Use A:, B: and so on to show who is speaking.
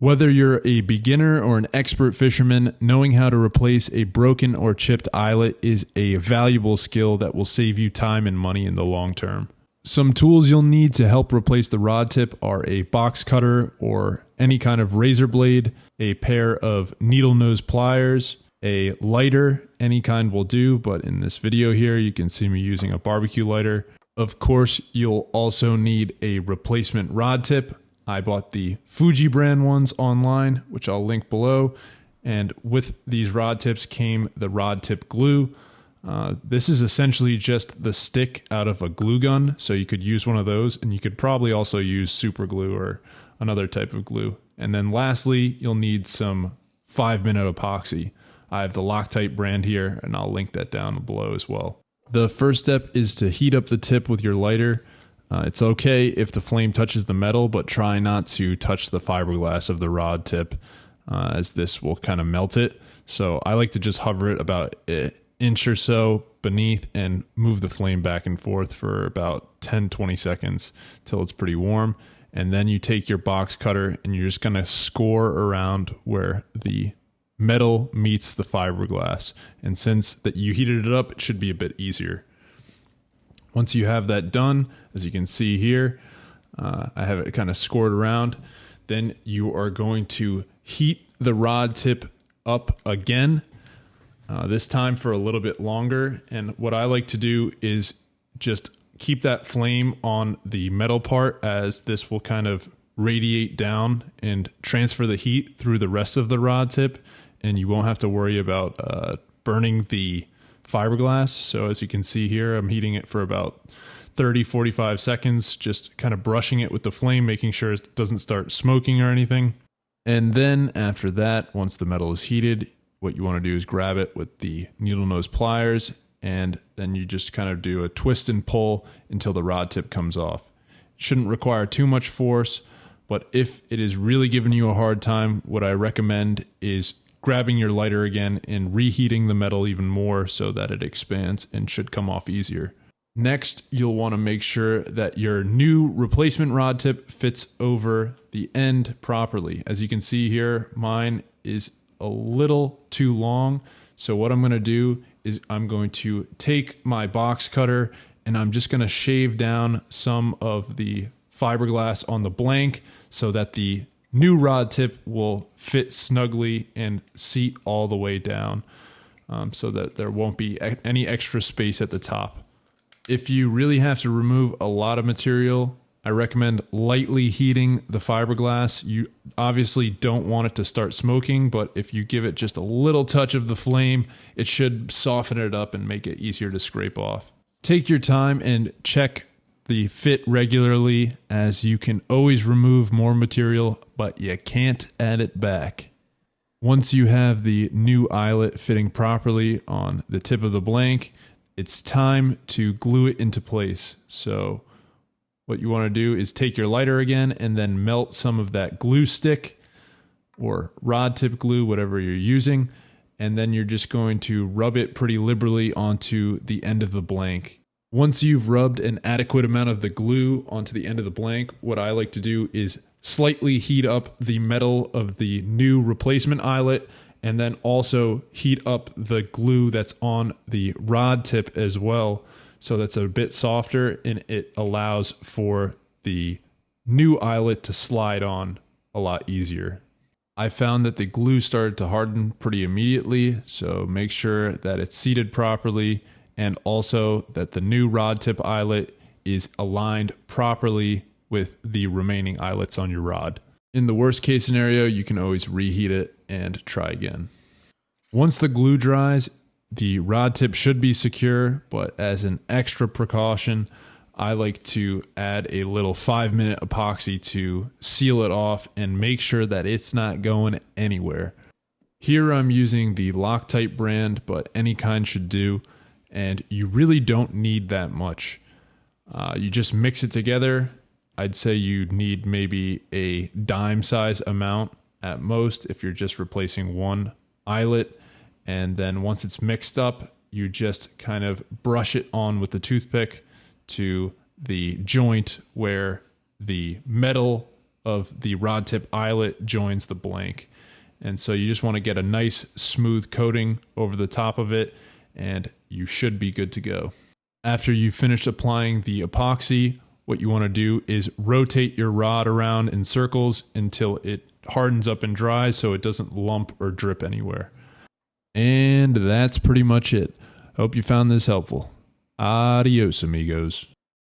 A: Whether you're a beginner or an expert fisherman, knowing how to replace a broken or chipped eyelet is a valuable skill that will save you time and money in the long term. Some tools you'll need to help replace the rod tip are a box cutter or any kind of razor blade, a pair of needle nose pliers, a lighter, any kind will do, but in this video here you can see me using a barbecue lighter. Of course, you'll also need a replacement rod tip. I bought the Fuji brand ones online, which I'll link below. And with these rod tips came the rod tip glue. This is essentially just the stick out of a glue gun. So you could use one of those, and you could probably also use super glue or another type of glue. And then lastly, you'll need some 5-minute epoxy. I have the Loctite brand here, and I'll link that down below as well. The first step is to heat up the tip with your lighter. It's okay if the flame touches the metal, but try not to touch the fiberglass of the rod tip, as this will kind of melt it. So I like to just hover it about an inch or so beneath and move the flame back and forth for about 10-20 seconds till it's pretty warm. And then you take your box cutter and you're just going to score around where the metal meets the fiberglass. And since that you heated it up, it should be a bit easier. Once you have that done, as you can see here, I have it kind of scored around. Then you are going to heat the rod tip up again, this time for a little bit longer. And what I like to do is just keep that flame on the metal part, as this will kind of radiate down and transfer the heat through the rest of the rod tip, and you won't have to worry about burning the fiberglass. So as you can see here, I'm heating it for about 30-45 seconds, just kind of brushing it with the flame, making sure it doesn't start smoking or anything. And then after that, once the metal is heated, what you want to do is grab it with the needle nose pliers, and then you just kind of do a twist and pull until the rod tip comes off. It shouldn't require too much force, but if it is really giving you a hard time, what I recommend is grabbing your lighter again and reheating the metal even more so that it expands and should come off easier. Next, you'll want to make sure that your new replacement rod tip fits over the end properly. As you can see here, mine is a little too long. So what I'm going to do is I'm going to take my box cutter and I'm just going to shave down some of the fiberglass on the blank so that the new rod tip will fit snugly and seat all the way down, so that there won't be any extra space at the top. If you really have to remove a lot of material, I recommend lightly heating the fiberglass. You obviously don't want it to start smoking, but if you give it just a little touch of the flame, it should soften it up and make it easier to scrape off. Take your time and check the fit regularly, as you can always remove more material, but you can't add it back. Once you have the new eyelet fitting properly on the tip of the blank, it's time to glue it into place. So what you want to do is take your lighter again and then melt some of that glue stick or rod tip glue, whatever you're using, and then you're just going to rub it pretty liberally onto the end of the blank. Once you've rubbed an adequate amount of the glue onto the end of the blank, what I like to do is slightly heat up the metal of the new replacement eyelet, and then also heat up the glue that's on the rod tip as well, so that's a bit softer and it allows for the new eyelet to slide on a lot easier. I found that the glue started to harden pretty immediately, so make sure that it's seated properly, and also that the new rod tip eyelet is aligned properly with the remaining eyelets on your rod. In the worst case scenario, you can always reheat it and try again. Once the glue dries, the rod tip should be secure, but as an extra precaution, I like to add a little 5-minute epoxy to seal it off and make sure that it's not going anywhere. Here I'm using the Loctite brand, but any kind should do. And you really don't need that much. You just mix it together. I'd say you need maybe a dime size amount at most if you're just replacing one eyelet. And then once it's mixed up, you just kind of brush it on with the toothpick to the joint where the metal of the rod tip eyelet joins the blank. And so you just want to get a nice smooth coating over the top of it, and you should be good to go. After you've finished applying the epoxy, what you want to do is rotate your rod around in circles until it hardens up and dries so it doesn't lump or drip anywhere. And that's pretty much it. Hope you found this helpful. Adios, amigos.